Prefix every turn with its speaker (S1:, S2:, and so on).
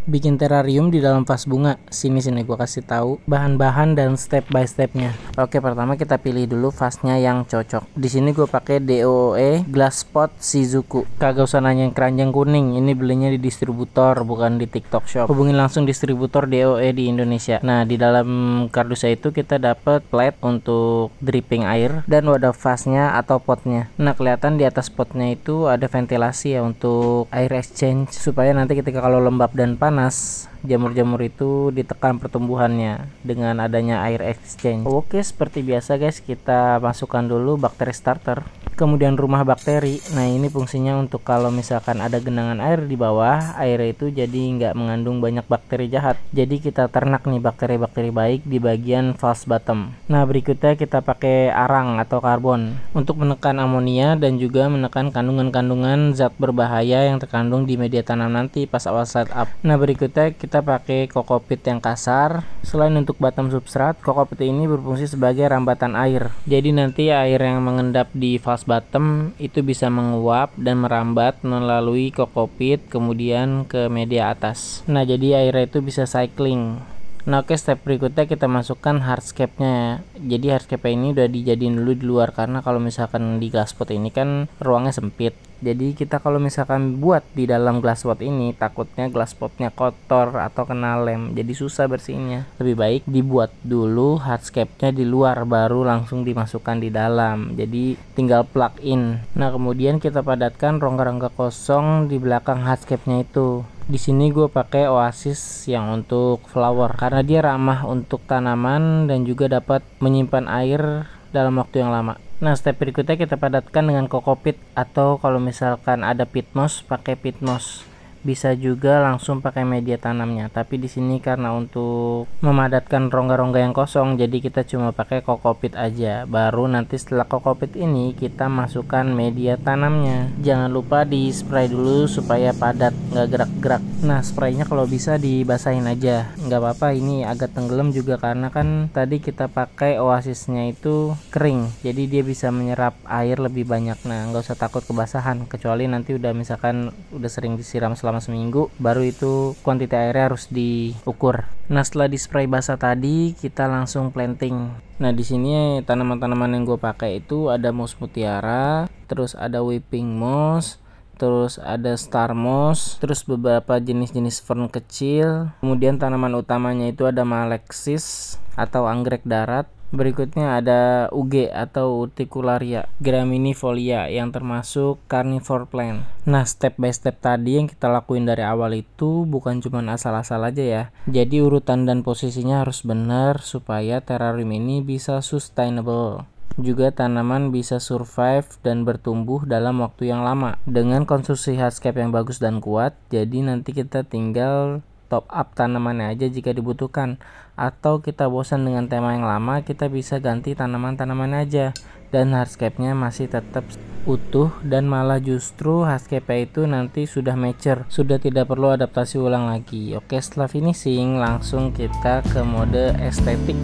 S1: Bikin terrarium di dalam vas bunga. Sini gua kasih tahu bahan-bahan dan step by stepnya. Oke, pertama kita pilih dulu vasnya yang cocok. Di sini gue pakai DOE Glass Pot Shizuku. Kagak usah nanya yang keranjang kuning. Ini belinya di distributor, bukan di TikTok Shop. Hubungin langsung distributor DOE di Indonesia. Nah, di dalam kardusnya itu kita dapat plate untuk dripping air dan wadah vasnya atau potnya. Nah, kelihatan di atas potnya itu ada ventilasi ya untuk air exchange supaya nanti ketika kalau lembab dan panas, jamur-jamur itu ditekan pertumbuhannya dengan adanya air exchange. Oke, seperti biasa guys, kita masukkan dulu bakteri starter, kemudian rumah bakteri. Nah, ini fungsinya untuk kalau misalkan ada genangan air di bawah, air itu jadi nggak mengandung banyak bakteri jahat. Jadi kita ternak nih bakteri-bakteri baik di bagian valve bottom. Nah, berikutnya kita pakai arang atau karbon untuk menekan amonia dan juga menekan kandungan-kandungan zat berbahaya yang terkandung di media tanam nanti pas awal setup. Nah, berikutnya kita pakai kokopit yang kasar. Selain untuk bottom substrat, kokopit ini berfungsi sebagai rambatan air. Jadi nanti air yang mengendap di valve bottom itu bisa menguap dan merambat melalui kokopit kemudian ke media atas. Nah, jadi airnya itu bisa cycling. Nah, oke, step berikutnya kita masukkan hardscape-nya ya. Jadi hardscape ini udah dijadiin dulu di luar karena kalau misalkan di glasspot ini kan ruangnya sempit. Jadi kita kalau misalkan buat di dalam glasspot ini takutnya glasspotnya kotor atau kena lem. Jadi susah bersihnya. Lebih baik dibuat dulu hardscape-nya di luar baru langsung dimasukkan di dalam. Jadi tinggal plug in. Nah, kemudian kita padatkan rongga-rongga kosong di belakang hardscape-nya itu. Di sini gue pakai Oasis yang untuk flower karena dia ramah untuk tanaman dan juga dapat menyimpan air dalam waktu yang lama. Nah, step berikutnya kita padatkan dengan kokopit atau kalau misalkan ada pit moss pakai pit moss. Bisa juga langsung pakai media tanamnya, tapi di sini karena untuk memadatkan rongga-rongga yang kosong jadi kita cuma pakai kokopit aja. Baru nanti setelah kokopit ini kita masukkan media tanamnya. Jangan lupa di spray dulu supaya padat, nggak gerak-gerak. Nah, spraynya kalau bisa dibasahin aja, nggak apa-apa. Ini agak tenggelam juga karena kan tadi kita pakai Oasisnya itu kering, jadi dia bisa menyerap air lebih banyak. Nah, nggak usah takut kebasahan, kecuali nanti udah misalkan udah sering disiram selama seminggu, baru itu kuantiti airnya harus diukur. Nah, setelah di spray basah tadi kita langsung planting. Nah, di sini tanaman-tanaman yang gue pakai itu ada moss mutiara, terus ada weeping moss, terus ada star moss, terus beberapa jenis-jenis fern kecil. Kemudian tanaman utamanya itu ada malexis atau anggrek darat. Berikutnya ada UG atau Urticularia graminifolia yang termasuk carnivore plant. Nah, step by step tadi yang kita lakuin dari awal itu bukan cuma asal-asal aja ya. Jadi urutan dan posisinya harus benar supaya terrarium ini bisa sustainable. Juga tanaman bisa survive dan bertumbuh dalam waktu yang lama dengan konstruksi hardscape yang bagus dan kuat. Jadi nanti kita tinggal top up tanamannya aja jika dibutuhkan, atau kita bosan dengan tema yang lama kita bisa ganti tanaman-tanaman aja dan hardscape-nya masih tetap utuh dan malah justru hardscape itu nanti sudah mature, sudah tidak perlu adaptasi ulang lagi. Oke, setelah finishing langsung kita ke mode estetik.